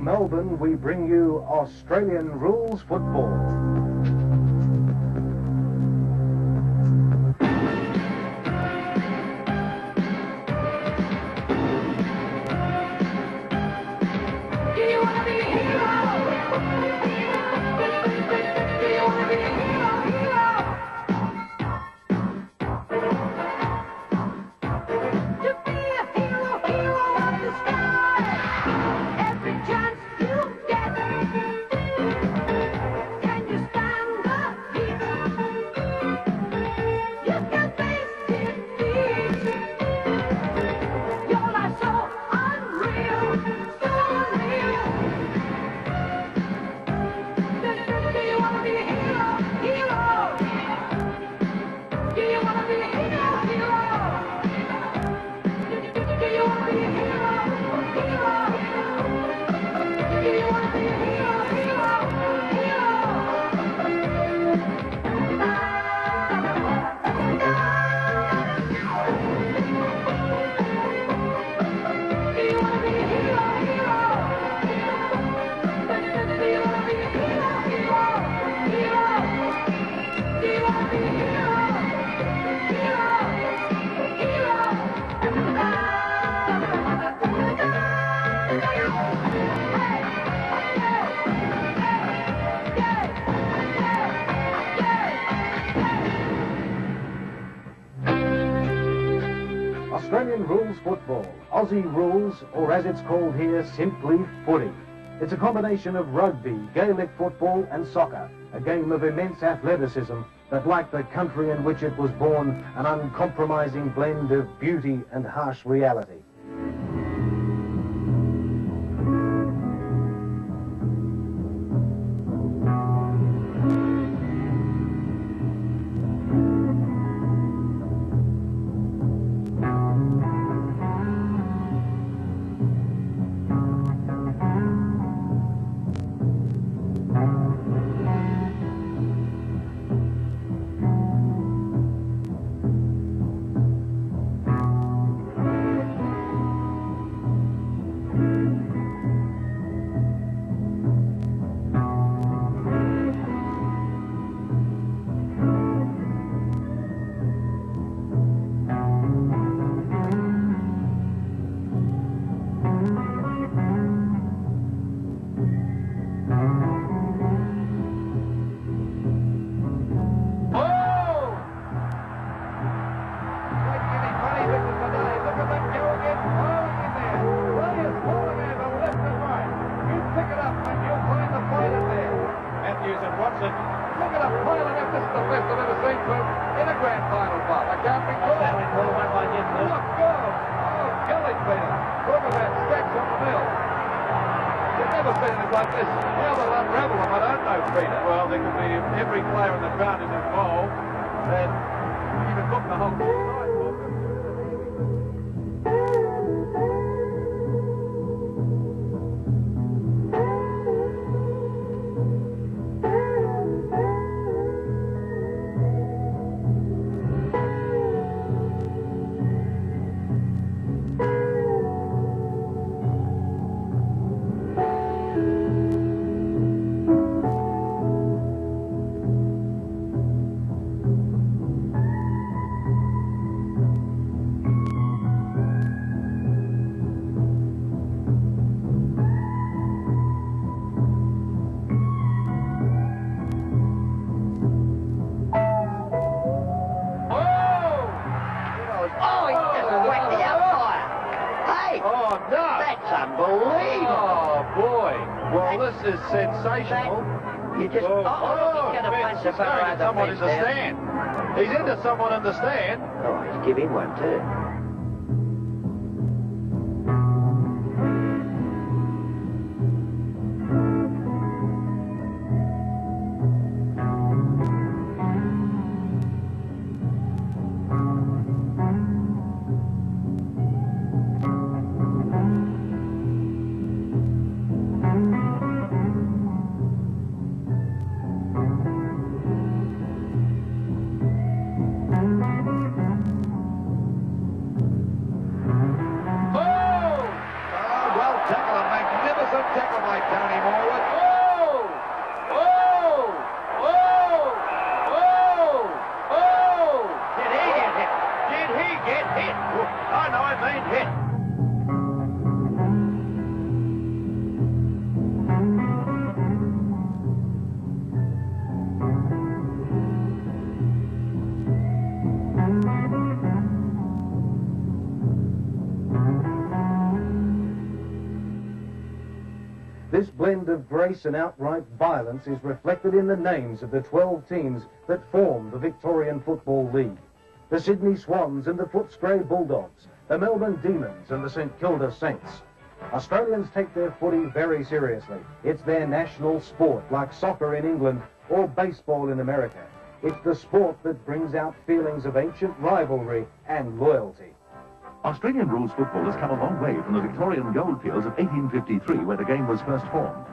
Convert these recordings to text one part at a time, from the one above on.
From Melbourne, we bring you Australian Rules Football. Australian Rules Football, Aussie Rules, or as it's called here, simply footy. It's a combination of rugby, Gaelic football and soccer, a game of immense athleticism that, like the country in which it was born, an uncompromising blend of beauty and harsh reality. Well, there could be, if every player on the ground is involved, then you can book the whole side. This is sensational. You just... Oh, he's going to punch the fella out the someone in the stand. He's into someone in the stand. Oh, he's giving one too. hit. I know I mean hit. This blend of grace and outright violence is reflected in the names of the 12 teams that form the Victorian Football League. The Sydney Swans and the Footscray Bulldogs, the Melbourne Demons and the St Kilda Saints. Australians take their footy very seriously. It's their national sport, like soccer in England or baseball in America. It's the sport that brings out feelings of ancient rivalry and loyalty. Australian rules football has come a long way from the Victorian goldfields of 1853, where the game was first formed.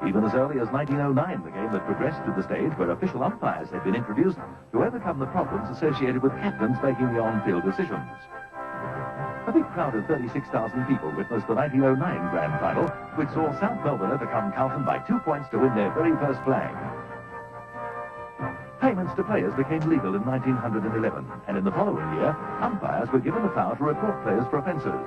Even as early as 1909, the game had progressed to the stage where official umpires had been introduced to overcome the problems associated with captains making the on-field decisions. A big crowd of 36,000 people witnessed the 1909 Grand Final, which saw South Melbourne overcome Carlton by 2 points to win their very first flag. Payments to players became legal in 1911, and in the following year, umpires were given the power to report players for offences.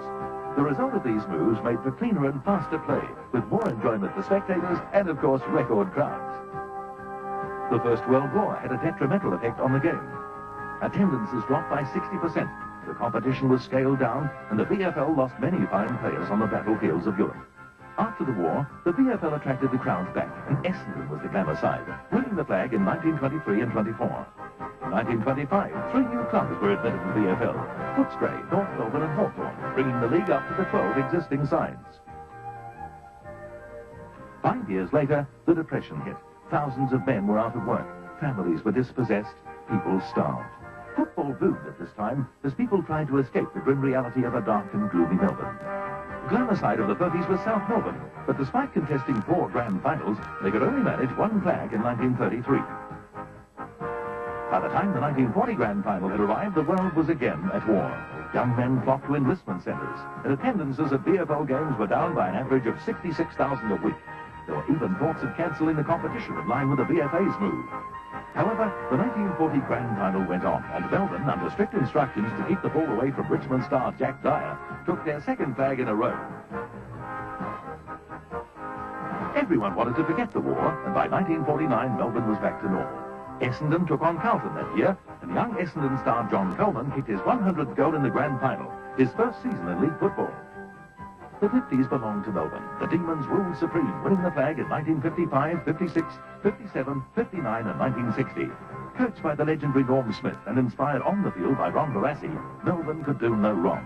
The result of these moves made for cleaner and faster play, with more enjoyment for spectators and, of course, record crowds. The First World War had a detrimental effect on the game. Attendances dropped by 60%, the competition was scaled down, and the VFL lost many fine players on the battlefields of Europe. After the war, the VFL attracted the crowds back, and Essendon was the glamour side, winning the flag in 1923 and 24. In 1925, 3 new clubs were admitted to the VFL: Footscray, North Melbourne and Hawthorn, bringing the league up to the 12 existing sides. 5 years later, the Depression hit. Thousands of men were out of work, families were dispossessed, people starved. Football boomed at this time as people tried to escape the grim reality of a dark and gloomy Melbourne. The glamour side of the 30s was South Melbourne, but despite contesting 4 grand finals, they could only manage 1 flag in 1933. By the time the 1940 grand final had arrived, the world was again at war. Young men flocked to enlistment centres, and attendances at VFL games were down by an average of 66,000 a week. There were even thoughts of cancelling the competition in line with the VFA's move. However, the 1940 grand final went on, and Melbourne, under strict instructions to keep the ball away from Richmond star Jack Dyer, took their 2nd flag in a row. Everyone wanted to forget the war, and by 1949, Melbourne was back to normal. Essendon took on Carlton that year, and young Essendon star John Coleman kicked his 100th goal in the grand final, his first season in league football. The 50s belonged to Melbourne. The Demons ruled supreme, winning the flag in 1955, 56, 57, 59 and 1960. Coached by the legendary Norm Smith and inspired on the field by Ron Barassi, Melbourne could do no wrong.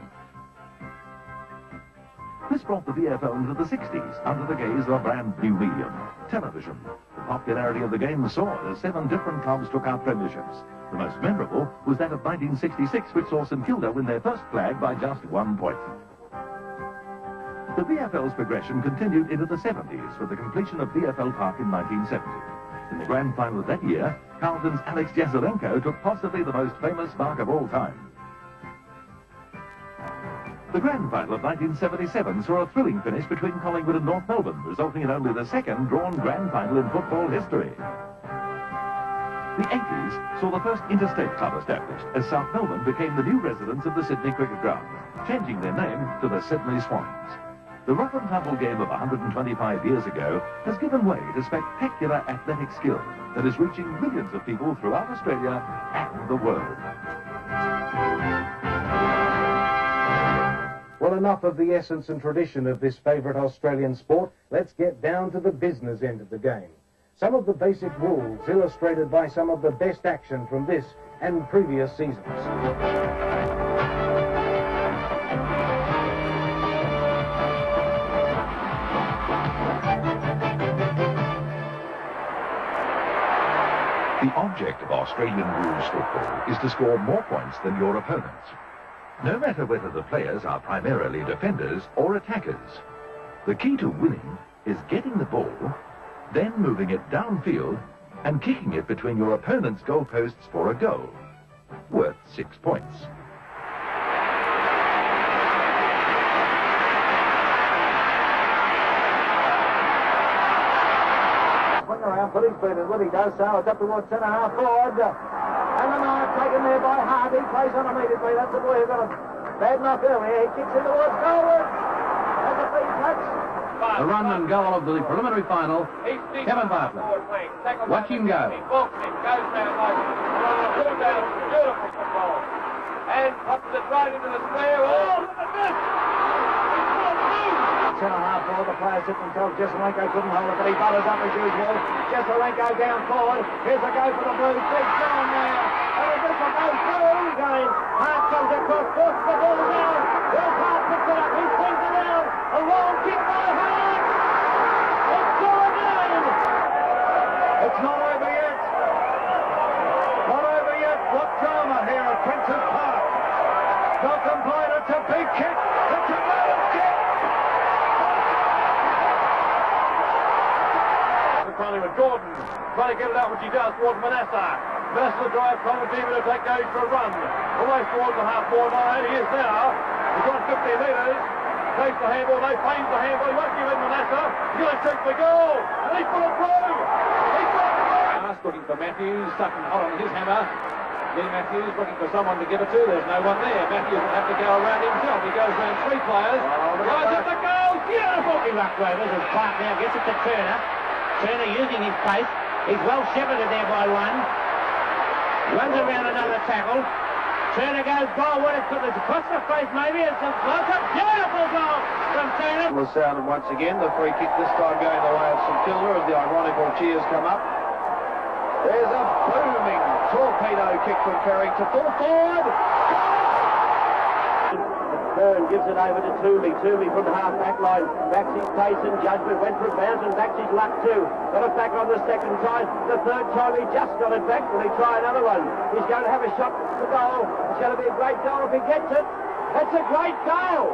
This brought the VFL into the 60s, under the gaze of a brand new medium, television. The popularity of the game soared as 7 different clubs took out premierships. The most memorable was that of 1966, which saw St Kilda win their first flag by just 1 point. The VFL's progression continued into the 70s with the completion of VFL Park in 1970. In the grand final of that year, Carlton's Alex Yaselenko took possibly the most famous mark of all time. The grand final of 1977 saw a thrilling finish between Collingwood and North Melbourne, resulting in only the 2nd drawn grand final in football history. The 80s saw the first interstate club established, as South Melbourne became the new residents of the Sydney Cricket Ground, changing their name to the Sydney Swans. The rough and tumble game of 125 years ago has given way to spectacular athletic skill that is reaching millions of people throughout Australia and the world. Well, enough of the essence and tradition of this favourite Australian sport. Let's get down to the business end of the game. Some of the basic rules illustrated by some of the best action from this and previous seasons. The object of Australian rules football is to score more points than your opponents, no matter whether the players are primarily defenders or attackers. The key to winning is getting the ball, then moving it downfield and kicking it between your opponent's goalposts for a goal, worth 6 points. Around, Billy's beaten. Willie does so. It's up towards centre half forward. And the mark taken there by Hardy. Plays on immediately. That's the boy who got a bad knock earlier. He kicks in towards goalwards. Has it been touched? The run and goal of the preliminary final, Kevin Bartlett. Watch him go. And pops it right into the square. Oh, look at this! Centre half forward, the players hit themselves. Jesselenko couldn't hold it, but he butters up as usual. Jesselenko down forward. Here's a go for the Blues. Big down there. And this will go through again. Hart comes across, forces the ball down. Will Hart picks it up. He swings it down. A long kick by Hart. It's through again. It's not over yet. Not over yet. What drama here at Prince's Park. Malcolm Boyd, it's a big kick. It's a big kick. Finally with Gordon, trying to get it out, which he does towards Manasseh. Manasseh the drive, trying to deem it to take goes for a run. Almost towards the half-forward line. He is now. He's got 50 metres. Takes the handball, they feigns the handball. He won't give in Manasseh. He's going to shoot the goal. And he's put it through. He's put it through. Looking for Matthews. Sutton hot on his hammer. Lee Matthews looking for someone to give it to. There's no one there. Matthews will have to go around himself. He goes around three players. Goes at the goal. Beautiful. He rucked over. This is Clark now. Gets it to Turner. Turner using his pace. He's well shepherded there by one. Runs around another tackle. Turner goes goalward. It's across the face maybe. It's a beautiful goal from Turner. Was sounded once again. The free kick this time going the way of St Kilda as the ironical cheers come up. There's a booming torpedo kick from Ferry to full forward. Byrne gives it over to Toomey. Toomey from the half-back line. Backs his pace and judgment. Went for a bounce and backs his luck too. Got it back on the second time. The third time he just got it back. Will he try another one? He's going to have a shot for the goal. It's going to be a great goal if he gets it. That's a great goal.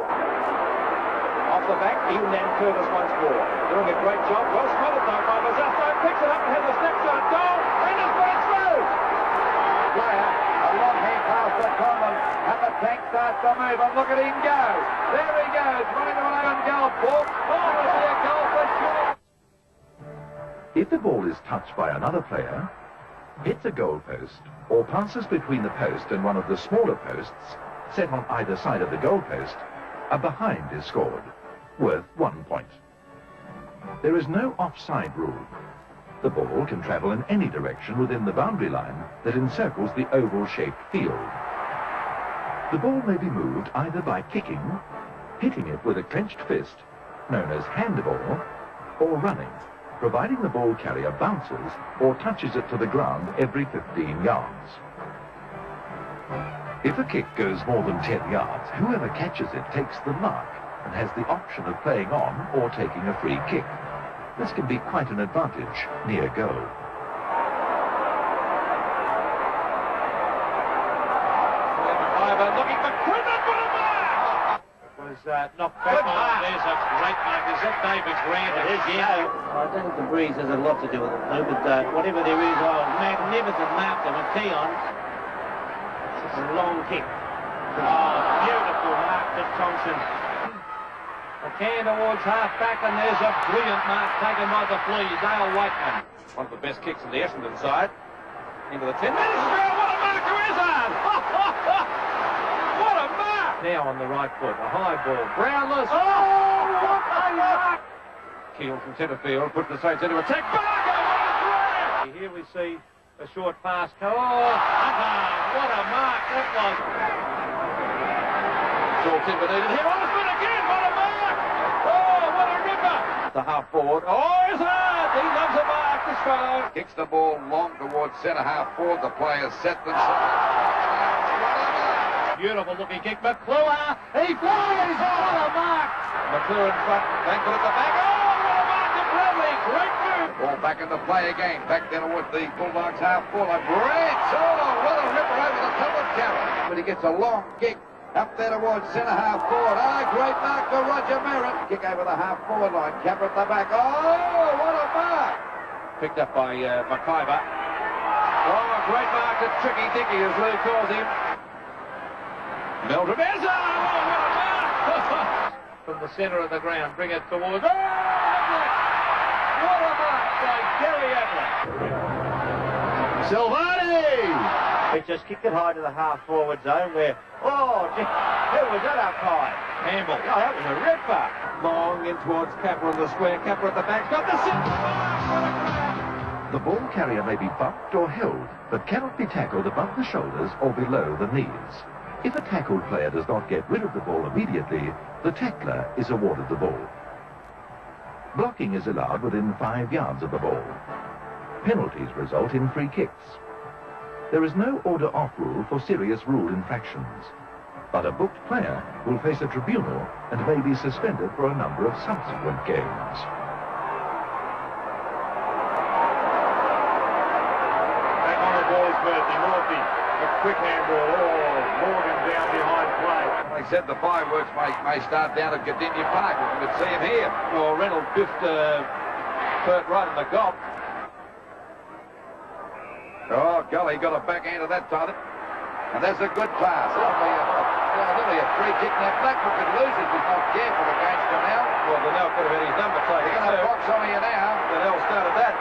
Off the back, even then Curtis once more. Doing a great job. Well spotted though by Mazzato. Picks it up and has a snapshot goal. And has got it through. Player, a long hand pass to Conlon. And the tank starts to move. And look at him go. There he goes. Running to an own goal. Ball. Oh, it'll be a goal for sure. If the ball is touched by another player, hits a goal post, or passes between the post and one of the smaller posts set on either side of the goal post, a behind is scored, worth 1 point. There is no offside rule. The ball can travel in any direction within the boundary line that encircles the oval-shaped field. The ball may be moved either by kicking, hitting it with a clenched fist, known as handball, or running, providing the ball carrier bounces or touches it to the ground every 15 yards. If a kick goes more than 10 yards, whoever catches it takes the mark and has the option of playing on or taking a free kick. This can be quite an advantage near goal. Looking for Quinlan for a mark! Was knocked back on. There's a great mark. Is that David Grant? It is, yeah. I don't think the breeze has a lot to do with it, though, but whatever there is, magnificent mark to McKeon. It's a long kick. Oh, beautiful mark to Thompson. McCann towards half-back, and there's a brilliant mark taken by the flea, Dale Wakeman. One of the best kicks in the Essendon side. Into the 10 minutes. What a mark to Izzard! What a mark! Now on the right foot, a high ball. Brownless. Oh, what a mark! Keel from centre field, puts the Saints into attack. Bargo, here we see a short pass. Oh, what a mark that was. Joel Timber needed him on the foot again. What a mark! Oh, what a ripper! The half forward. Oh, Izzard! He loves a mark, this fellow. Kicks the ball long towards centre half forward. The players set themselves. Beautiful looking kick. McClure, he flies! What a mark! McClure in front, Bankman at the back. Oh, what a mark to Bradley! Great move! Ball back into play again. Back there towards the Bulldogs half forward. Great solo! What a ripper over the top of Carroll. But he gets a long kick up there towards centre half forward. Oh, great mark to Roger Merritt. Kick over the half forward line. Capper at the back. Oh, what a mark! Picked up by McIver. Oh, great mark to Tricky Dicky, as Lou calls him. Meldrum Izzard! Oh, what a mark! From the centre of the ground, bring it towards... Oh, Ablett! What a mark by Gary Ablett! Silvani! He just kicked it high to the half-forward zone where, oh, gee, who was that up high? Campbell. Oh, that was a ripper. Long in towards Capper on the square. Capper at the back. Got the centre. The ball carrier may be bumped or held, but cannot be tackled above the shoulders or below the knees. If a tackled player does not get rid of the ball immediately, the tackler is awarded the ball. Blocking is allowed within 5 yards of the ball. Penalties result in free kicks. There is no order-off rule for serious rule infractions, but a booked player will face a tribunal and may be suspended for a number of subsequent games. Back on the ball is Murphy. A quick handball. Oh, Morgan down behind play. They said the fireworks may start down at Gardenia Park. We could see him here. Oh, Reynolds biffed Burt right in the gob. Oh, golly, got a backhand of that time. And that's a good pass. That'll be a free kick. Now, Blackwood could lose if he's not careful against Donnell. Well, Donnell could have had his number taken. They're going to box on you now. Donnell started that.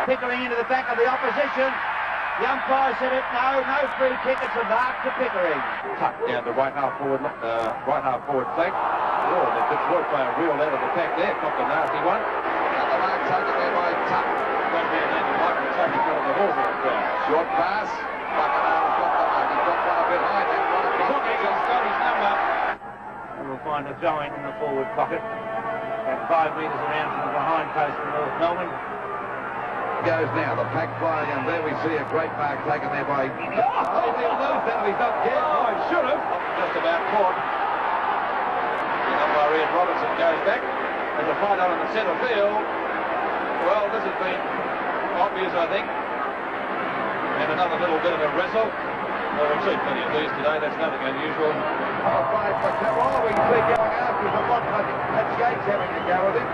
Pickering into the back of the opposition. The umpire said it, no free kick, it's a mark to Pickering. Tucked down the right half forward flank. Oh, the Detroit player reeled out of the pack there. Copped a nasty one. And the mark taken there by Tuck. That man named Michael Tuck in front of the Hawthorne. Short pass. Buckenhall's got the mark. He's got one a bit high. That one across. He's got his number. And we'll find a throw-in in the forward pocket. And 5 metres around from the behind post for North Melbourne. Goes now, the pack flying, and there we see a great mark taken there by... Oh, he'll lose that if he's not careful. Oh, he should have. Just about caught. The umpire Ian Robinson goes back. There's a fight on in the centre field. Well, this has been obvious, I think. And another little bit of a wrestle. Well, we've seen plenty of these today. That's nothing unusual. Oh, fine for Campbell. Oh, we can see going after him a lot. I think that's Yates having to go with him.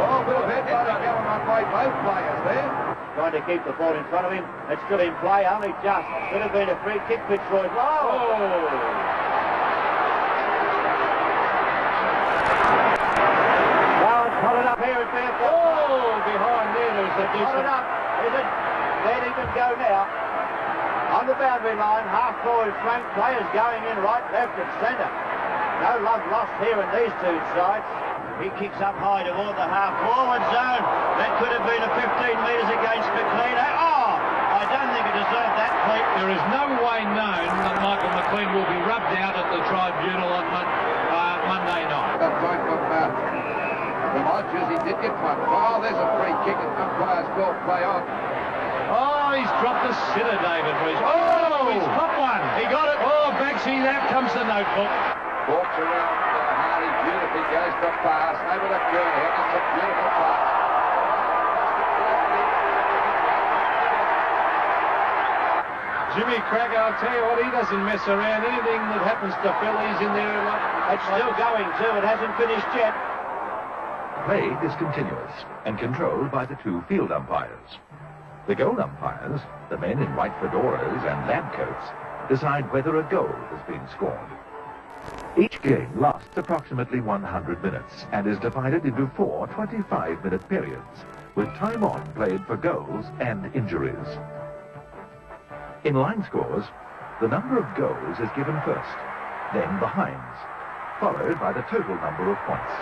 Oh, Will Headbutter going on by both players there. Trying to keep the ball in front of him. It's still in play, only just. Could have been a free kick, Fitzroy. Oh! Bowen, hold it up here at Fairfield. Oh, behind there, there's a Hold decent... it up. Is it? There he can go now. On the boundary line, half-forward flank, players going in right, left and centre. No love lost here in these two sides. He kicks up high toward the half-forward zone. That could have been a 15 metres against McLean. Oh, I don't think he deserved that plate. There is no way known that Michael McLean will be rubbed out at the tribunal on Monday night. That point from Hodges, he did get one. Oh, there's a free kick and umpire's called play on. Oh, he's dropped the sitter, David Rees. Oh, he's got one. He got it. Oh, Baxi, out comes the notebook. Walks around Hardy beautifully, goes for a pass over the Kerner. It's a beautiful pass. Jimmy Cracker, I'll tell you what, he doesn't mess around. Anything that happens to Phil, he's in there. It's still going too. It hasn't finished yet. Play is continuous and controlled by the 2 field umpires. The goal umpires, the men in white fedoras and lab coats, decide whether a goal has been scored. Each game lasts approximately 100 minutes and is divided into 4 25-minute periods, with time on played for goals and injuries. In line scores, the number of goals is given first, then the hinds, followed by the total number of points.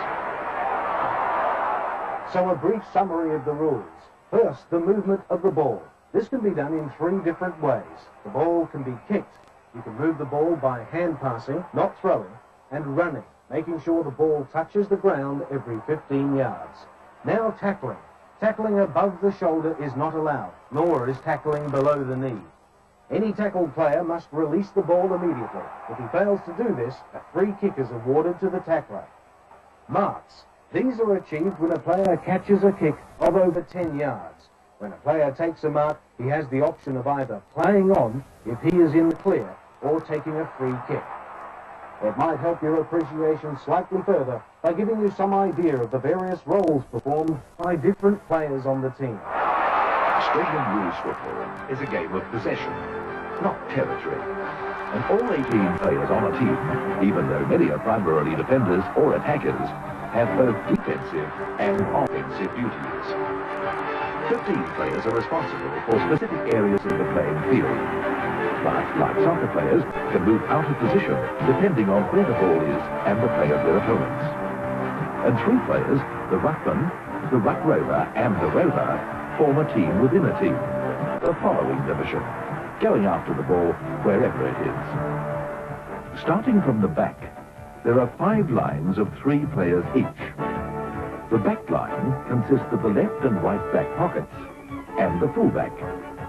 So a brief summary of the rules. First, the movement of the ball. This can be done in 3 different ways. The ball can be kicked. You can move the ball by hand passing, not throwing, and running, making sure the ball touches the ground every 15 yards. Now tackling. Tackling above the shoulder is not allowed, nor is tackling below the knee. Any tackled player must release the ball immediately. If he fails to do this, a free kick is awarded to the tackler. Marks. These are achieved when a player catches a kick of over 10 yards. When a player takes a mark, he has the option of either playing on if he is in the clear or taking a free kick. It might help your appreciation slightly further by giving you some idea of the various roles performed by different players on the team. Australian rules football is a game of possession, not territory. And all 18 players on a team, even though many are primarily defenders or attackers, have both defensive and offensive duties. 15 players are responsible for specific areas of the playing field. But, like soccer players, can move out of position depending on where the ball is and the play of their opponents. And 3 players, the ruckman, the ruck rover and the rover, form a team within a team, the following division, going after the ball wherever it is. Starting from the back, there are 5 lines of 3 players each. The back line consists of the left and right back pockets and the full-back,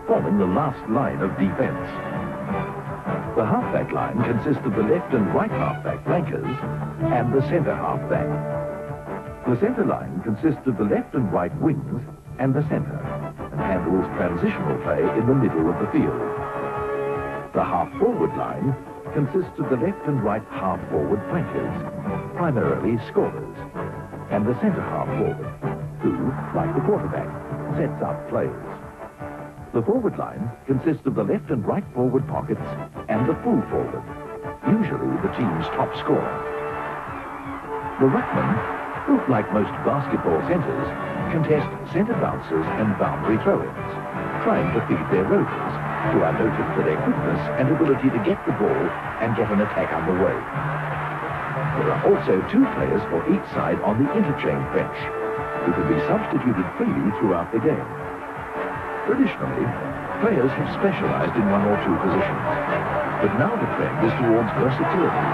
forming the last line of defence. The half-back line consists of the left and right half-back flankers and the centre half-back. The centre line consists of the left and right wings and the centre, and handles transitional play in the middle of the field. The half-forward line consists of the left and right half-forward flankers, primarily scorers, and the centre half-forward, who, like the quarterback, sets up plays. The forward line consists of the left and right forward pockets and the full forward, usually the team's top scorer. The ruckman, who, like most basketball centres, contest centre bouncers and boundary throw-ins, trying to feed their rovers, who are noted for their quickness and ability to get the ball and get an attack underway. There are also 2 players for each side on the interchange bench, who can be substituted freely throughout the game. Traditionally, players have specialised in 1 or 2 positions, but now the trend is towards versatility,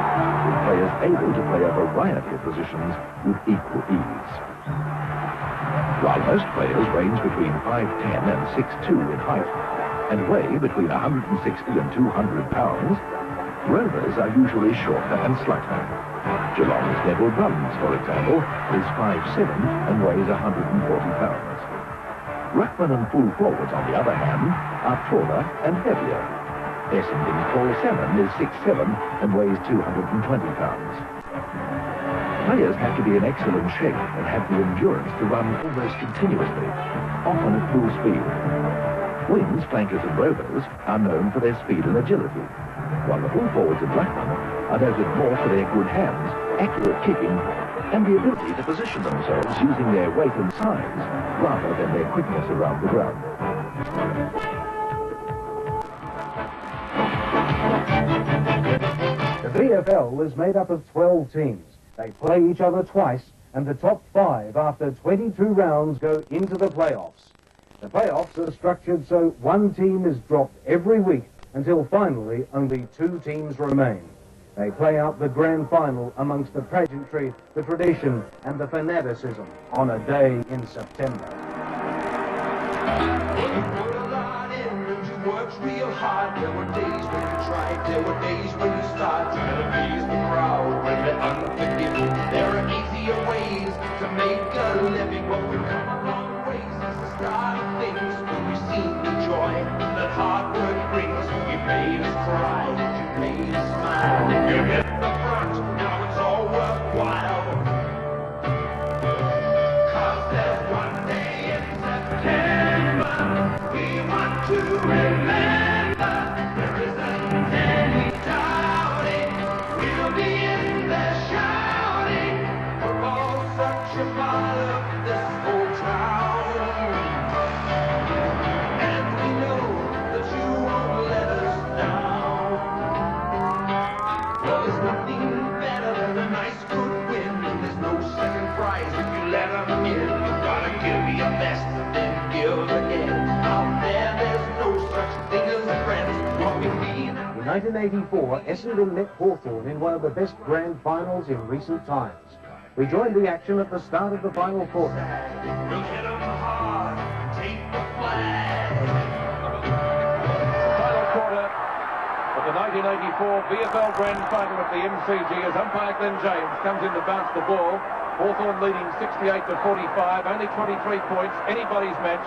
with players able to play a variety of positions with equal ease. While most players range between 5'10" and 6'2" in height, and weigh between 160 and 200 pounds, rovers are usually shorter and slighter. Geelong's Neville Bruns, for example, is 5'7" and weighs 140 pounds. Ruckman and full forwards, on the other hand, are taller and heavier. Essendon's Paul Salmon is 6'7" and weighs 220 pounds. Players have to be in excellent shape and have the endurance to run almost continuously, often at full speed. Wings, flankers and rovers are known for their speed and agility, while the full forwards and ruckmen are noted more for their good hands, accurate kicking, and the ability to position themselves using their weight and size, rather than their quickness around the ground. The VFL is made up of 12 teams. They play each other twice, and the top 5 after 22 rounds go into the playoffs. The playoffs are structured so 1 team is dropped every week until finally only 2 teams remain. They play out the grand final amongst the pageantry, the tradition and the fanaticism on a day in September. Real hard. There were days when you tried, there were days when you started to please the crowd, when they're unforgiving. There are easier ways to make a living, but we've come a long ways since the start of things, when we've seen the joy that hard work brings. You made us cry, you made us smile. You hit the front, now it's all worthwhile. 'Cause there's one day in September we want to remember. There isn't any doubting we'll be in there shouting. We're all such a part of this whole town, and we know that you won't let us down. Well, there's nothing better than a nice good win, and there's no second prize if you let them in. You've gotta give your best and then give again. Out there, there's no such thing as friends. What we need. In 1984, Essendon met Hawthorn in one of the best grand finals in recent times. We joined the action at the start of the final quarter. We'll hit them hard, take the flag. Final quarter of the 1984 VFL Grand Final at the MCG as umpire Glenn James comes in to bounce the ball. Hawthorn leading 68-45, only 23 points, anybody's match.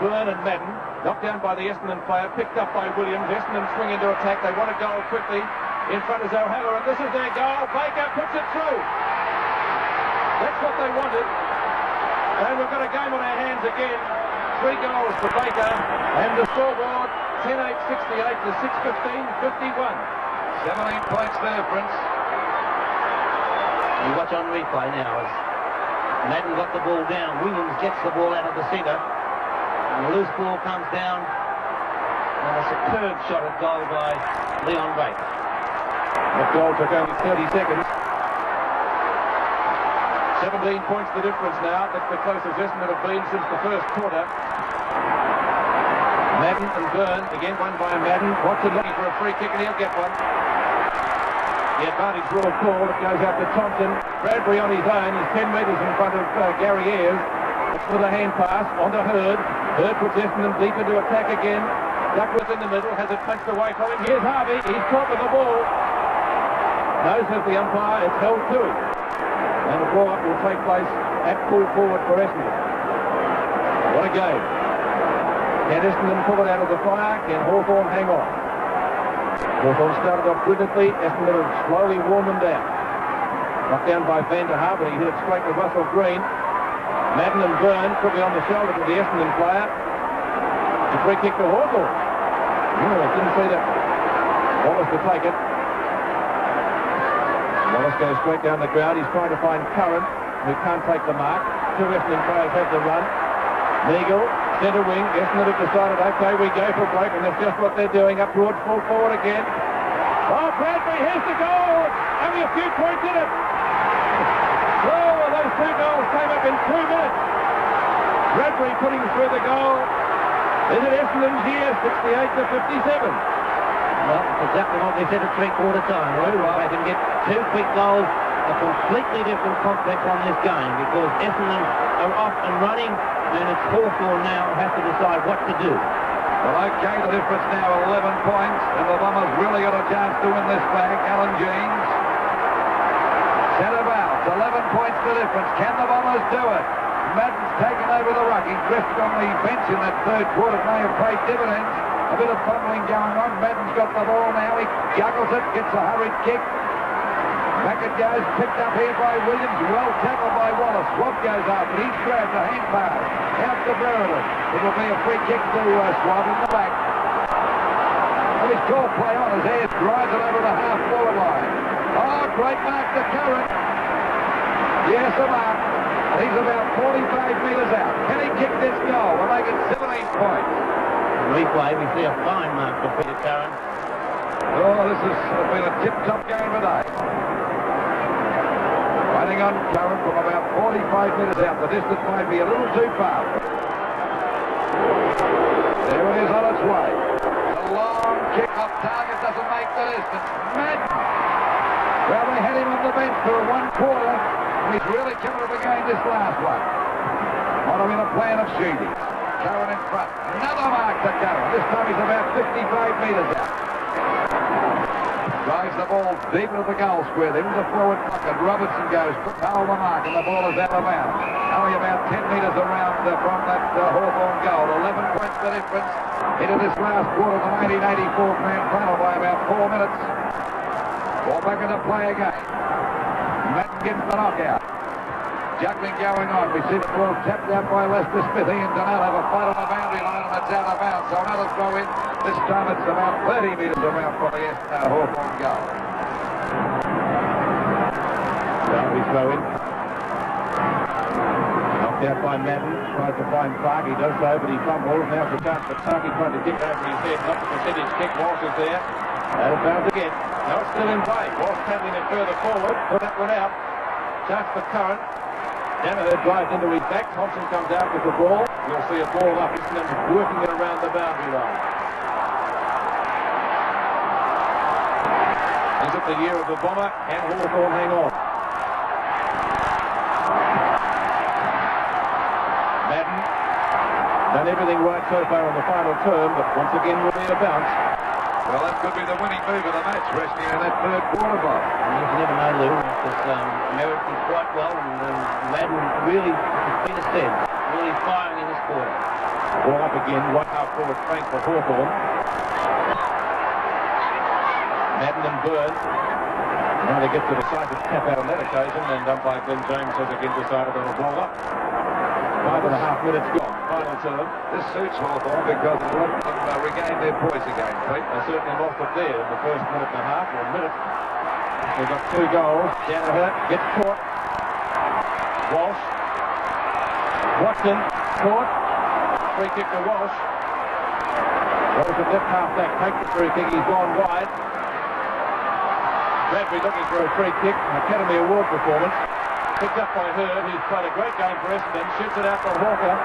Byrne and Madden, knocked down by the Essendon player, picked up by Williams. Essendon swing into attack, they want a goal quickly. In front is O'Halloran, and this is their goal. Baker puts it through. That's what they wanted. And we've got a game on our hands again. 3 goals for Baker, and the scoreboard 10-8-68 to 6-15-51. 17 points there, Prince. You watch on replay now as Madden got the ball down. Williams gets the ball out of the centre. And the loose ball comes down. And a superb shot at goal by Leon Bates. The goal took only 30 seconds. 17 points the difference now. That's the closest estimate have been since the first quarter. Madden and Byrne, again won by Madden. Watson looking for a free kick and he'll get one. The advantage rule call. It goes out to Thompson. Bradbury on his own. He's 10 metres in front of Gary Ayres. It's with a hand pass onto Hurd. Hurd puts Essendon deep into attack again. Duckworth in the middle, has it punched away from him. Here's Harvey. He's caught with the ball. No, says the umpire. It's held to him. And the ball-up will take place at full forward for Essendon. What a game. Can Essendon pull it out of the fire? Can Hawthorn hang on? Hawthorn started off brilliantly. Essendon have slowly worn them down. Knocked down by Van der Haar, but he hit it straight to Russell Green. Madden and Byrne could be on the shoulder to the Essendon player. The free kick to Hawthorn. Didn't see that. Wallace to take it. Wallace goes straight down the ground. He's trying to find Curran, who can't take the mark. Two Essendon players have the run. Meagle, centre wing. Essendon have decided, OK, we go for a break, and that's just what they're doing. Up towards full forward again. Oh, Bradbury, here's the goal! Only a few points in it. Oh, well, those two goals came up in 2 minutes. Bradbury putting through the goal. Is it Essendon's year, 68 to 57? Well, it's exactly what we said at three-quarter time. If they can get two quick goals, a completely different complex on this game, because Essendon are off and running, and it's Hawthorn now has to decide what to do. Well, OK, the difference now 11 points, and the Bombers really got a chance to win this flag. Alan Jeans. Centre-bounce, 11 points the difference. Can the Bombers do it? Madden's taken over the ruck. He drifted on the bench in that third quarter. It may have paid dividends. A bit of fumbling going on. Madden's got the ball now. He juggles it, gets a hurried kick. Back it goes, picked up here by Williams. Well tackled by Wallace. Swab goes up, but he's grabbed a hand pass. Out to Brereton. It will be a free kick to Swab in the back. Well, he's called play on as Ayres drives it over the half-forward line. Oh, great mark to Curran. Yes, a mark. He's about 45 metres out. Can he kick this goal? We'll make it 17 points. Replay, we see a fine mark for Peter Curran. Oh, this has been a tip-top game today. Riding on Curran from about 45 metres out. The distance might be a little too far. There it is on its way. A long kick off target doesn't make the distance. Madden. Well, they had him on the bench for 1 quarter. He's really coming to the game this last one. Might have been a plan of Sheedy. Curran in front. Another mark to Curran. This time he's about 55 metres out. Drives the ball deep into the goal square. There is a forward pocket. Robertson goes, couldn't hold the mark, and the ball is out of bounds. Only about 10 metres around from that Hawthorn goal. 11 points the difference into this last quarter of the 1984 grand final by about 4 minutes. Ball back into play again. Madden gets the knockout. Juggling going on. We see the ball tapped out by Lester Smith. Ian Donnell have a fight on the boundary line, and it's out of bounds. So another throw in. This time it's about 30 metres around from the Hawthorn goal. Boundary throw in. Knocked out by Madden. Tries to find Clark. He does so, but he fumbles. Now it's a chance for Clark. He tried to kick over his head. Not the percentage kick. Walsh is there. Out of bounds again. No, it's still in play. Walsh tackling it further forward. Put that one out. Chance for Curran. Danaher drives into his back. Thompson comes out with the ball. You'll see a ball up. Essendon working it around the boundary line. Is it the year of the Bomber? Can Hawthorn hang on? Madden done everything right so far on the final term, but once again will be a bounce. Well, that could be the winning move of the match, resting in that third quarter, Bob. You never know, Lou, because Merritt did quite well, and Madden really, as Peter said, really firing in this quarter. Ball up again, one half forward flank for Hawthorn. Madden and Byrne. Now they get the decisive tap out on that occasion, and umpire Glenn James has again decided on a ball up. 5.5 minutes gone. Final term. This suits Hawthorn because it let them regain their poise again, Pete. They certainly lost it there in the first minute and a half, or a minute. They've got 2 goals. Danaher gets caught. Walsh. Watson caught. free kick to Walsh. Walsh at left half-back takes the free kick. He's gone wide. Bradbury looking for a free kick. Academy Award performance. Picked up by Hurd, who's played a great game for Essendon. Shoots it out to Hawker.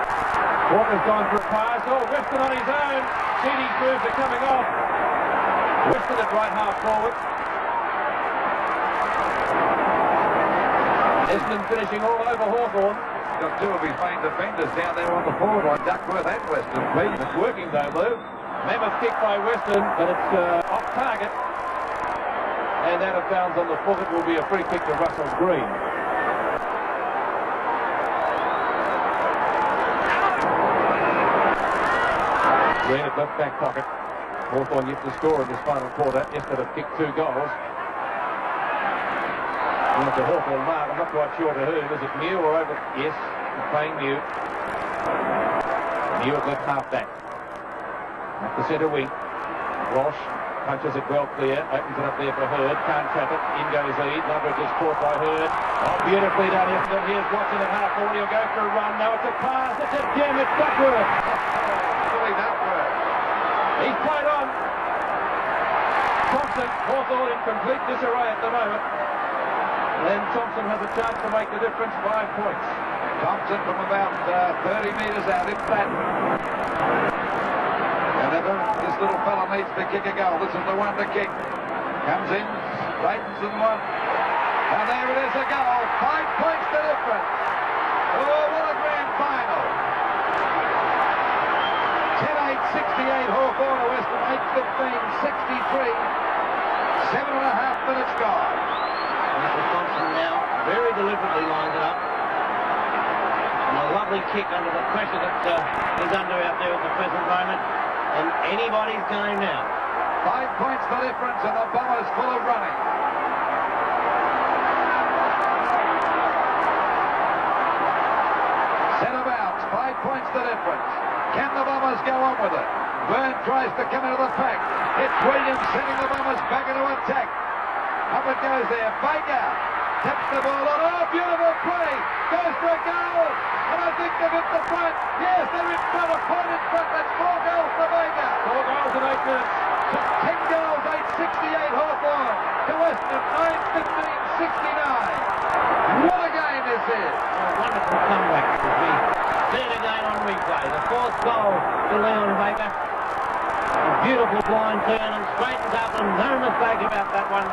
Hawker's gone for a pass. Oh, Weston on his own. Sheedy's moves are coming off. Weston at right half forward. Essendon finishing all over Hawthorn. Got two of his main defenders down there on the forward line, Duckworth and Weston. It's working though, Lou. Mammoth kick by Weston, but it's off target. And out of bounds on the foot. It will be a free kick to Russell Green. Green at left back pocket. Hawthorn yet to score in this final quarter. Ested have kicked 2 goals. And it's a Hawthorn mark. I'm not quite sure to whom. Is it Mew or over? Yes, he's playing Mew. Mew at left half back. At the centre wing. Walsh punches it well clear. Opens it up there for Hurd. Can't trap it. In goes Eade. Loveridge is caught by Hurd. Oh, beautifully done, Ested. Here's Watson at half forward. He'll go for a run. No, it's a pass. It's a gem. It's Duckworth. Duckworth. He's played on. Thompson, Hawthorn in complete disarray at the moment. And Thompson has a chance to make the difference. 5 points. Thompson from about 30 metres out in flat. And this little fella needs to kick a goal. This is the one to kick. Comes in, straightens in one. And there it is, a goal. 5 points the difference. Oh, what a grand final. 10-8, 68 Hawthorn to Weston, 8-15, 63. 7.5 minutes gone. Thompson now very deliberately lined it up. And a lovely kick under the pressure that he's under out there at the present moment. And anybody's game now. 5 points the difference, and the Bombers full of running. Centre bounce, 5 points the difference. Can the Bombers go on with it? Byrne tries to come into the pack. It's Williams sending the Bombers back into attack. Up it goes there. Baker taps the ball on. Oh, beautiful play. Goes for a goal. And I think they've hit the front. Yes, they're in front. A point in front. That's 4 goals for Baker. 4 goals in 8 minutes. 10 goals, 8-68 Hawthorn to Weston, 9-15-69. What a game this is. A wonderful comeback as we see it again on replay. The 4th goal to Leon Baker. A beautiful blind turn and straightens up, and no mistake about that one.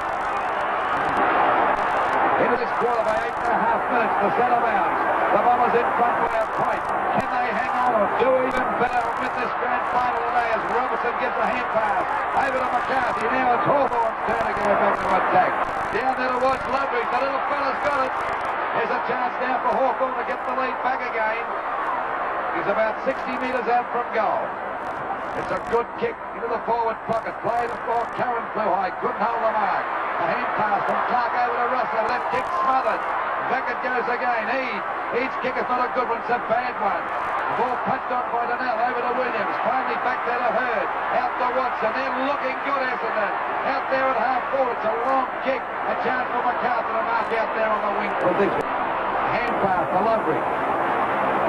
Into this quarter by 8.5 minutes to centre bounds. The Bombers in front by a point. Can they hang on or do even better with this grand final today as Robertson gives a hand pass over to McCarthy. Now it's Hawthorn's turn to go back to attack. Down there towards Loveridge. The little fella's got it. There's a chance now for Hawthorn to get the lead back again. He's about 60 metres out from goal. It's a good kick into the forward pocket. Played for Karen flew high. Couldn't hold the mark. A hand pass from Clark over to Russell. Left kick smothered. Back it goes again. Eade's kick is not a good one. It's a bad one. The ball punched on by Donnell over to Williams. Finally back there to Hurd. Out to Watson. They're looking good, Essendon. Out there at half forward. It's a long kick. A chance for McCarthy to mark out there on the wing position. Hand pass to Loveridge.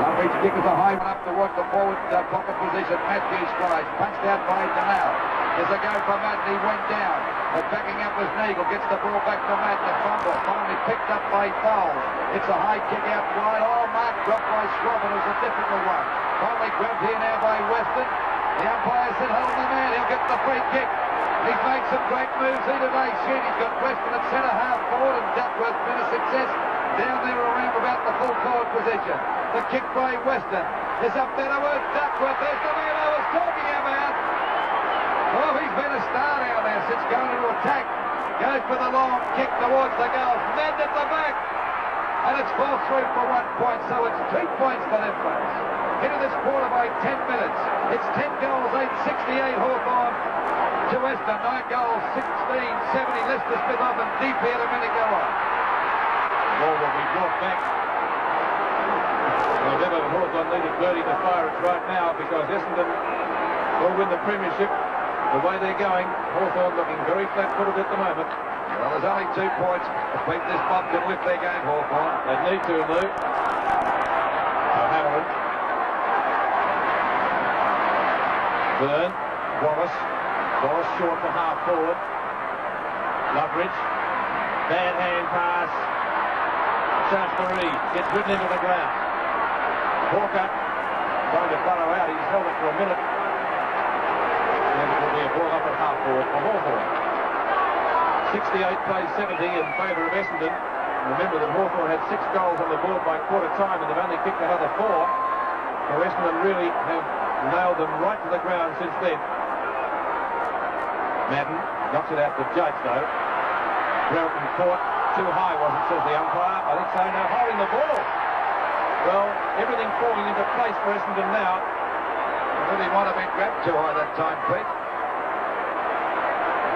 Loveridge kick is a high one up towards the forward pocket position. Matthews tries. Punched out by Donnell. There's a go for Matt. He went down. But backing up was Neagle. Gets the ball back to Matt. The fumble. Finally picked up by Thole. It's a high kick out wide. Oh, mark dropped by Schwab. It was a difficult one. Finally grabbed here now by Weston. The umpire said, hold the man. He'll get the free kick. He's made some great moves here today. Sheedy's got Weston at centre half forward, and Duckworth's been a success down there around about the full forward position. The kick by Weston is up there towards Duckworth. There's the man I was talking about. Oh, he's been a star down there since going into attack. Goes for the long kick towards the goal. Ned at the back. And it's falls through for 1 point, so it's 2 points the difference. Into this quarter by 10 minutes. It's 10 goals, 8-68 Hawthorn to Weston. 9 goals, 16-70 Lester Smith off and deep here to Minicella. Ball will be brought back. Well, never Hawthorn needed Birdie to fire it right now because Essendon will win the premiership. The way they're going, Hawthorn looking very flat-footed at the moment. Well, there's only 2 points. I think this mob can lift their game, Hawthorn. They need to, Lou. O'Halloran. Byrne, Wallace short to half forward. Loveridge, bad hand pass. Shaftesbury gets ridden into the ground. Hawker trying to burrow out. He's held it for a minute. And it will be a ball up at half forward for Hawthorn. 68 plays 70 in favour of Essendon. Remember that Hawthorn had 6 goals on the board by quarter time and they've only kicked another 4. So Essendon really have nailed them right to the ground since then. Madden knocks it out to Judge though. Brereton caught too high, wasn't, says the umpire. I think so. Now holding the ball. Well, everything falling into place for Essendon now. I think he might have been grabbed too high that time, Pete.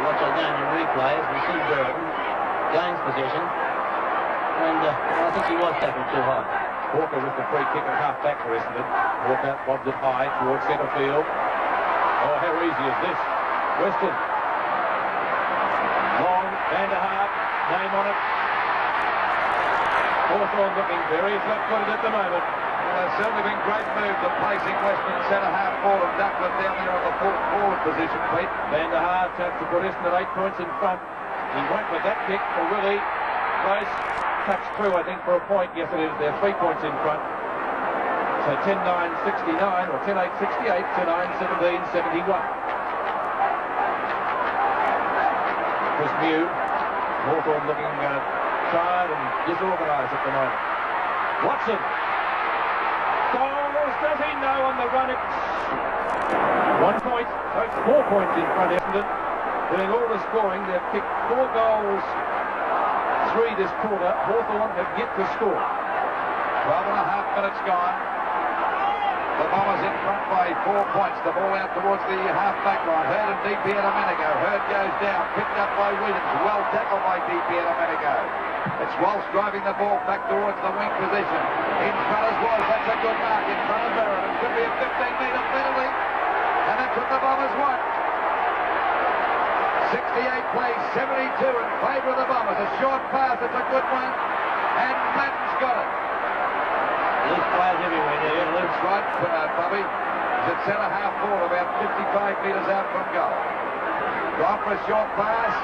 Watch again in replay as we see Brereton gains possession. And I think he was tackled too high. Walker with the free kick at half back for Essendon. Walker bobs it high towards centre field. Oh, how easy is this? Weston. Long, Van der Haart, name on it. Hawthorn looking very flat-footed at the moment. Well, there's certainly been great moves of placing Weston centre half forward and Duckworth down there on the forward position, Pete. Van der Haart chance to put Essendon 8 points in front. He went with that kick for Willie. Close. Touch through, I think, for a point. Yes, it is. They're 3 points in front. So 10-9-69 or 10-8-68 to 9-17-71. Chris Mew. Hawthorn looking tired and disorganised at the moment. Watson. Goals. Does he know on the run? It's 1 point. So it's 4 points in front of Essendon. Doing all the scoring. They've kicked 4 goals. 3 this quarter. Hawthorn have yet to score. 12.5 minutes gone. The Bombers in front by 4 points. The ball out towards the half-back line. Hurd and DP at a minute ago. Hurd goes down. Picked up by Williams. Well tackled by DP at a minute ago. It's Walsh driving the ball back towards the wing position. In front as Walsh. That's a good mark. In front of Barrett. It could be a 15-metre penalty. And that's what the Bombers want. 68 plays 72 in favour of the Bombers. A short pass. It's a good one. And Madden's got it. Loose players everywhere there. That's right, Bobby. He's at centre half forward, about 55 metres out from goal. Gone for a short pass.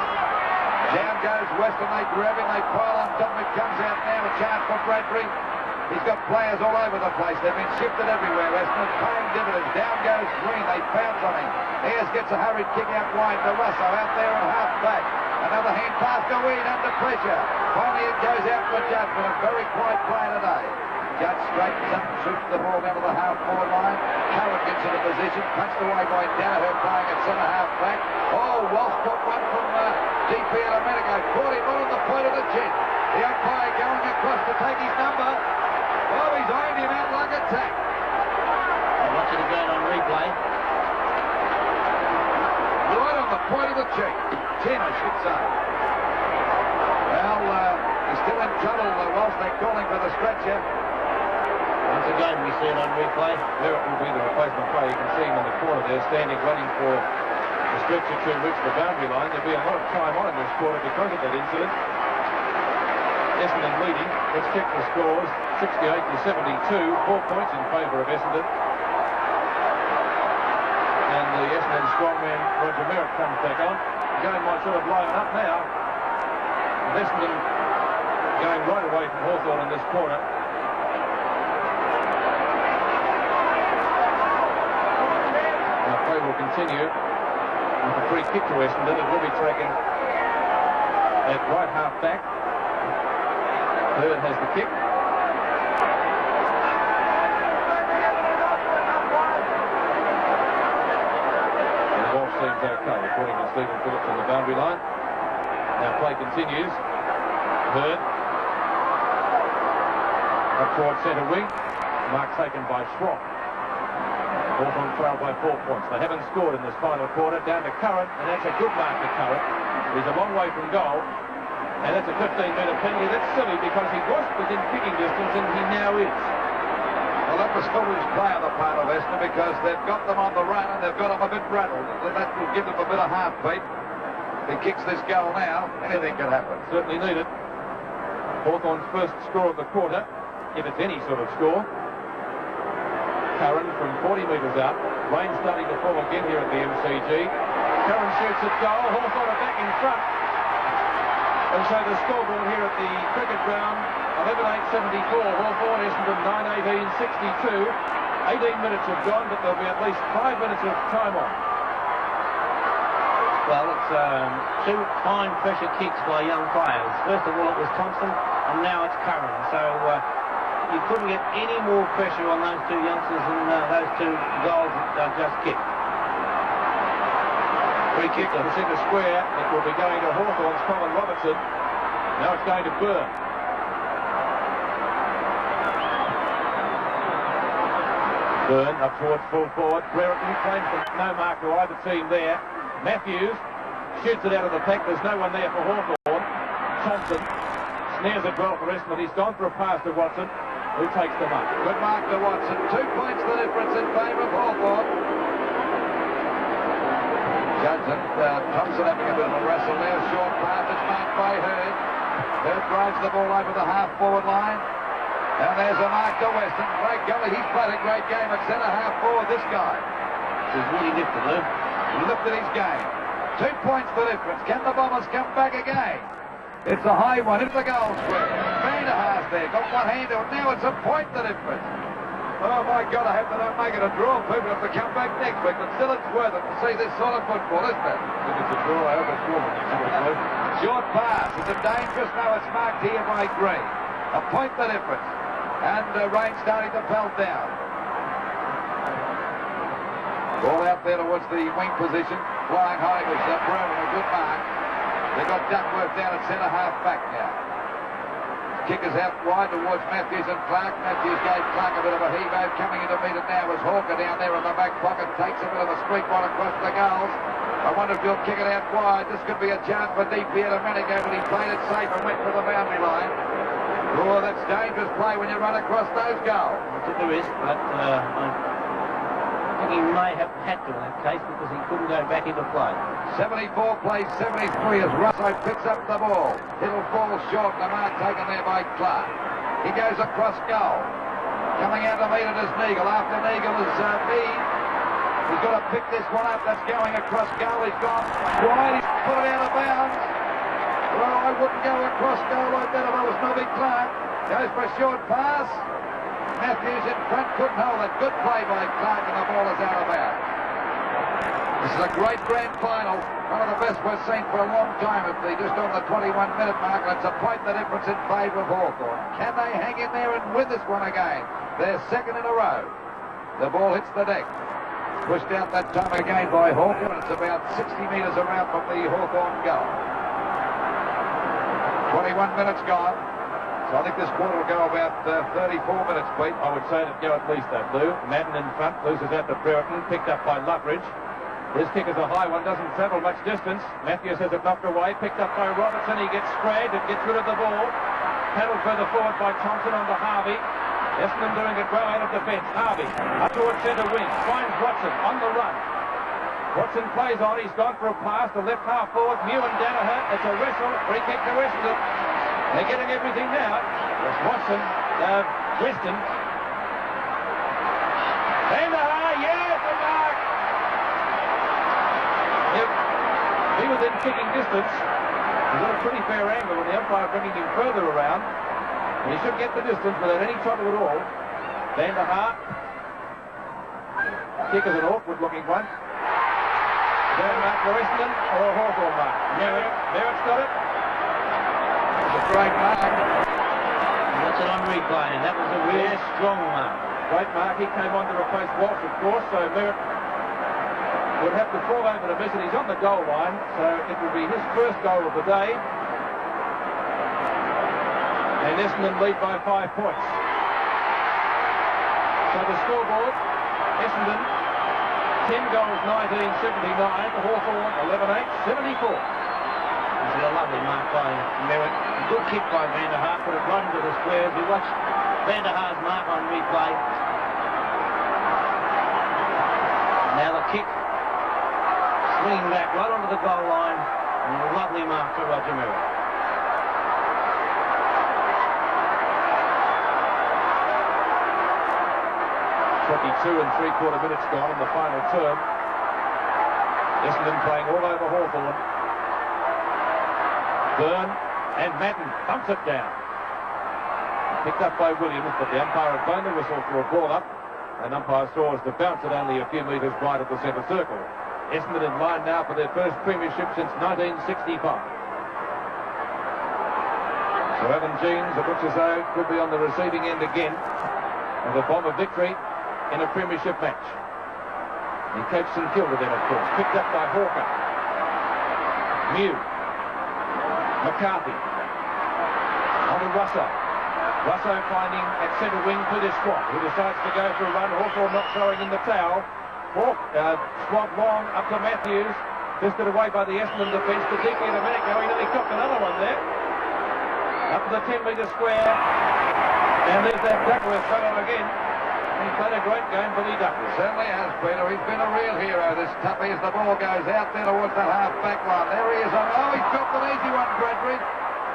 Down goes Weston. They grab him. They pile on top of it. Comes out now. A chance for Bradbury. He's got players all over the place. They've been shifted everywhere. Weston paying dividends. Down goes Green. They pounce on him. Ayres gets a hurried kick out wide to Russo. Out there at half back. Another hand pass to Weed under pressure. Finally it goes out for judgment. A very quiet play today. Judge straightens up and shoots the ball down to the half-forward line. Curran gets into position, punched away by Danaher playing at centre-half back. Oh, Walsh took one from DP at a minute ago. Caught him on the point of the chin. The umpire going across to take his number. Oh, he's eyeing him out like a tack. Watch it again on replay. Right on the point of the cheek. Chin, I should say. Well, he's still in trouble, Walsh. They're calling for the stretcher. Once again, we see it on replay. There it will be the replacement play. You can see him in the corner there, standing, waiting for the stretcher to reach the boundary line. There'll be a lot of time on in this quarter because of that incident. Essendon leading. Let's check the scores. 68-72. 4 points in favour of Essendon. And the Essendon strongman, Roger Merritt, comes back on. The game might sort of liven up now. And Essendon going right away from Hawthorn in this quarter. Play will continue with a free kick to Essendon. It will be taken at right half back. Hurd has the kick. And Walsh seems okay according to Stephen Phillips on the boundary line. Now play continues. Hurd up towards centre wing. Mark taken by Schrock. Hawthorn trailed by 4 points. They haven't scored in this final quarter. Down to Curran, and that's a good mark to Curran. He's a long way from goal, and that's a 15-metre penalty. That's silly because he was within kicking distance, and he now is. Well, that was foolish play on the part of Essendon because they've got them on the run and they've got them a bit rattled. That will give them a bit of heartbeat. If he kicks this goal now, anything can happen. Certainly needed. Hawthorn's first score of the quarter, if it's any sort of score. Curran from 40 metres out. Rain starting to fall again here at the MCG. Curran shoots at goal. Hawthorn are back in front. And so the scoreboard here at the cricket ground, 11:08.74, Hawthorn, Essendon 9:18.62. 18 minutes have gone, but there'll be at least 5 minutes of time on. Well, it's two fine pressure kicks by young players. First of all, it was Thompson, and now it's Curran. So you couldn't get any more pressure on those two youngsters than those two goals that they've just kicked. Free kick to the centre square. It will be going to Hawthorn's Colin Robertson. Now it's going to Byrne. Byrne up towards full forward. Brereton claims no mark to either team there. Matthews shoots it out of the pack. There's no one there for Hawthorn. Thompson snares it well for Essendon. He's gone for a pass to Watson, who takes the mark. Good mark to Watson. 2 points the difference in favour of Hawthorn. Judge and Thompson having a bit of a wrestle there. Short pass. It's marked by Hurd. Hurd drives the ball over the half-forward line. And there's a mark to Weston. By golly, he's played a great game at centre-half forward, this guy. He's really lifted, Lou. He lifted his game. 2 points the difference. Can the Bombers come back again? It's a high one into the goal square. Vanderhaas there. Got one hand to it. Now it's a point the difference. Oh, my God, I hope they don't make it a draw. People have to come back next week. But still, it's worth it to see this sort of football, isn't it? If it's a draw, I hope it's drawn next week. Short pass. Is it dangerous? No, it's marked here by Green. A point the difference. And rain starting to pelt down. Ball out there towards the wing position. Flying high was Brown, a good mark. They've got Duckworth down at centre-half back now. Kickers out wide towards Matthews and Clark. Matthews gave Clark a bit of a heave-ho. Coming in to meet it now was Hawker down there in the back pocket. Takes a bit of a streak right across the goals. I wonder if he'll kick it out wide. This could be a chance for DP at a minute ago, but he played it safe and went for the boundary line. Oh, that's dangerous play when you run across those goals. He took the risk, but I think he may have had to in that case because he couldn't go back into play. 74 plays 73 as Russo picks up the ball. It'll fall short. The mark taken there by Clark. He goes across goal. Coming out to meet it is Neagle. After Neagle is Mead. He's got to pick this one up. That's going across goal. He's gone wide. He's put it out of bounds. Well, I wouldn't go across goal like that if I was Nobby Clark. Goes for a short pass. Matthews in front, couldn't hold it. Good play by Clark, and the ball is out of bounds. This is a great grand final. One of the best we've seen for a long time. If they just on the 21-minute mark, and it's a point the difference in favour of Hawthorn. Can they hang in there and win this one again? They're second in a row. The ball hits the deck. Pushed out that time again by Hawthorn, and it's about 60 metres around from the Hawthorn goal. 21 minutes gone. So I think this quarter will go about 34 minutes, Pete. I would say it'd go at least that, Lou. Madden in front, loses out to Brereton, picked up by Lutridge. His kick is a high one, doesn't travel much distance. Matthews has it knocked away, picked up by Robertson. He gets sprayed and gets rid of the ball. Paddled further forward by Thompson onto Harvey. Essendon doing it well out of defence. Harvey up towards centre wing, finds Watson on the run. Watson plays on, he's gone for a pass to left half forward. Mew and Danaher, it's a wrestle, free kick to Essendon. They're getting everything now. It's Watson, Weston. Danaher, yes, the mark! He was in kicking distance. He's got a pretty fair angle with the umpire bringing him further around. He should get the distance without any trouble at all. Danaher. Kick is an awkward looking one. Is that a mark for Essendon or a Hawthorn mark? Merritt's got it. It's a great mark. That's it on replay, and that was a really strong mark. Great mark. He came on to replace Walsh, of course, so Merritt would have to fall over to miss it. He's on the goal line, so it will be his first goal of the day. And Essendon lead by 5 points. So the scoreboard, Essendon 10 goals, 1979, Hawthorn 11-8, 74. This is a lovely mark by Merritt. Good kick by Vanderhaar, put it right into the squares. We watched Vanderhaar's mark on replay. Now the kick, swinging back right onto the goal line, and a lovely mark for Roger Merritt. 52 3/4 minutes gone in the final term. Essendon playing all over Hawthorn. Byrne and Madden bumps it down. Picked up by Williams, but the umpire had blown the whistle for a ball up, and umpire saw as to bounce it only a few metres wide of the centre circle. Essendon in line now for their first premiership since 1965. So Evan Jeans, it looks as though, could be on the receiving end again of a bomb of victory in a premiership match. He coached St Kilda then, of course. Picked up by Hawker. Mew. McCarthy. On to Russo. Russo finding at centre wing Peter Swat, who decides to go for a run. Hawthorn not throwing in the towel. Swat long up to Matthews. Fisted away by the Essendon defence. To DP in a minute ago. He nearly copped another one there. Up to the 10-metre square. And there's that Duckworth fellow again. He's played a great game, Billy Duckworth. Certainly has, Peter. He's been a real hero, this Tuppy, as the ball goes out there towards the half-back line. There he is. Oh, he's dropped an easy one, Bradbury.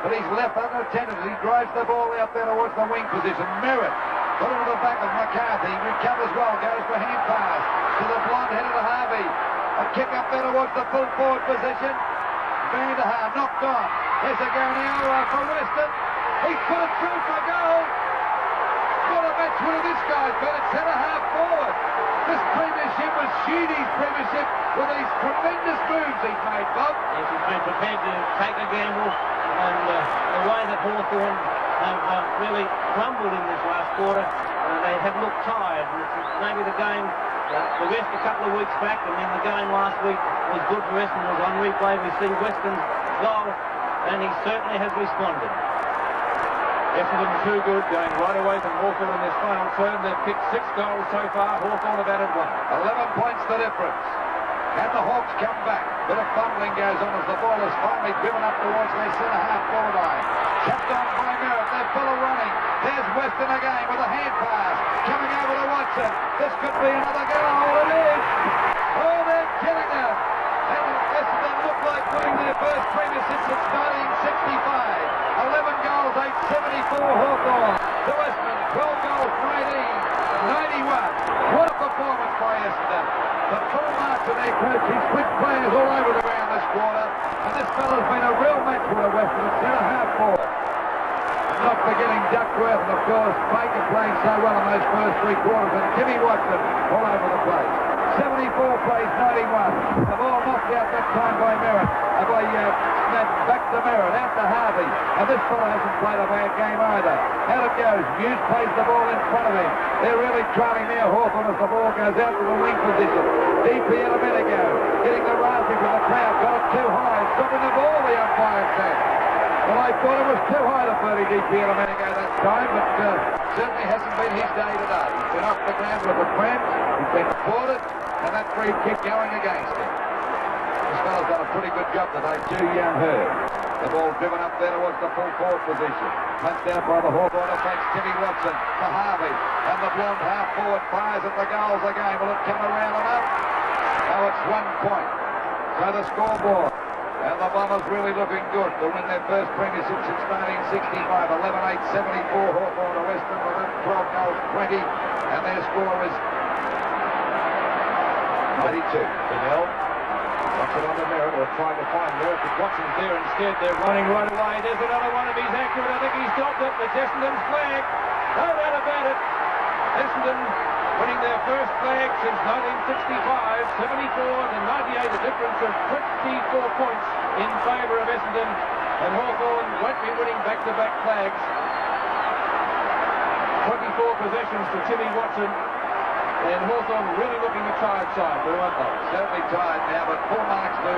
But he's left unattended as he drives the ball out there towards the wing position. Merritt put it to the back of McCarthy. Recovers well, goes for hand pass to the blonde-headed Harvey. A kick up there towards the full forward position. Van der Haar knocked on. There's a go now for Weston. He's put it through for goal. What a match winner this guy's been at centre-half forward. This premiership was Sheedy's premiership with these tremendous moves he's made, Bob. Yes, he's been prepared to take a gamble, and the way that Hawthorn have really crumbled in this last quarter, they have looked tired. And it's maybe the game, the rest a couple of weeks back, and then the game last week was good for Essendon. Was on replay. We see Weston's goal, and he certainly has responded. Essendon too good, going right away from Hawthorn in this final term. They've kicked 6 goals so far. Hawthorn have added 1. 11 points the difference. And the Hawks come back. Bit of fumbling goes on as the ball is finally driven up towards their centre-half forward line. Kept on by Merritt. They're full of running. There's Weston again with a hand pass. Coming over to Watson. This could be another goal. It is. Oh, they're killing them. And Essendon look like winning their first premiership since 1965. 11 goals, 874 Hawthorn. To Essendon, 12 goals, 91. What a performance by Essendon. The full marks of their coach. He's put players all over the ground this quarter. And this fella's been a real match winner, Weston, at centre-half forward. And not forgetting Duckworth, and of course, Baker playing so well in those first 3 quarters. And Jimmy Watson all over the place. 74 plays 91. The ball knocked out that time by Merritt. By back to Merritt, out to Harvey. And this fellow hasn't played a bad game either. Out it goes. Hughes plays the ball in front of him. They're really trailing now Hawthorn as the ball goes out to the wing position. DP in a minute ago. Getting the rasping from the crowd. Got it too high. Stopping the ball, the umpire said. Well, I thought it was too high to 30 DP in a minute ago that time, but certainly hasn't been his day today. He's been off the ground with a cramp. He's been applauded, and that free kick going against him. This fellow's done a pretty good job today, too, Young Herb. The ball driven up there towards the full forward position. Punched out by the Hawthorn offense, Timmy Watson to Harvey. And the blonde half forward fires at the goals again. Will it come around enough? Oh, it's 1 point. So the scoreboard. And the Bombers really looking good to win their first premiership since 1965. 11-8-74 Hawthorn to Weston with 12 goals, 20. And their score is 92. Fidel wants it on the Merritt, or trying to find Merritt, but Watson's there instead. They're running right away. There's another one, if he's accurate, I think he's stopped it. It's Essendon's flag. No doubt about it. Essendon winning their first flag since 1965, 74 to 98, a difference of 24 points in favour of Essendon, and Hawthorn won't be winning back-to-back flags. 24 possessions to Timmy Watson, and Hawthorn really looking a tired side, aren't they? Certainly tired now, but full marks to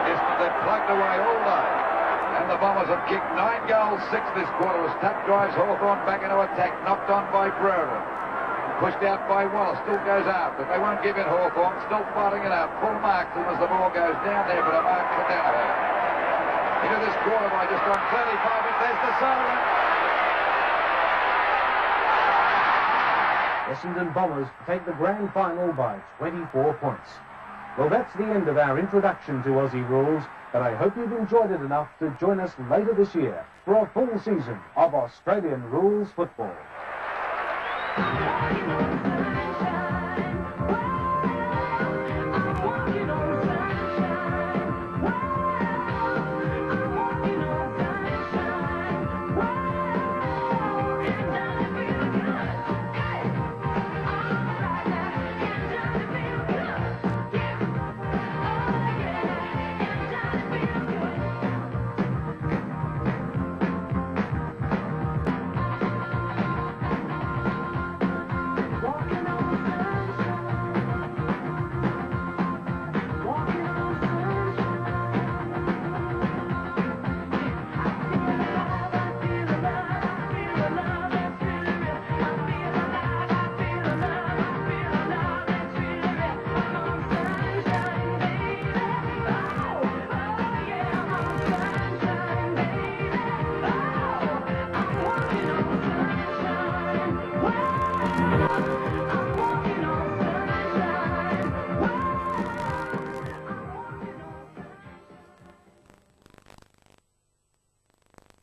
Essendon. They're plugged away all day. And the Bombers have kicked 9 goals, 6 this quarter as Tuck drives Hawthorn back into attack, knocked on by Brewer. Pushed out by Wallace, still goes after. They won't give in Hawthorn, still fighting it out. Full marks as the ball goes down there, but a mark for Danaher. Into this quarter by just on 35, but there's the siren. Essendon Bombers take the grand final by 24 points. Well, that's the end of our introduction to Aussie rules, but I hope you've enjoyed it enough to join us later this year for a full season of Australian rules football.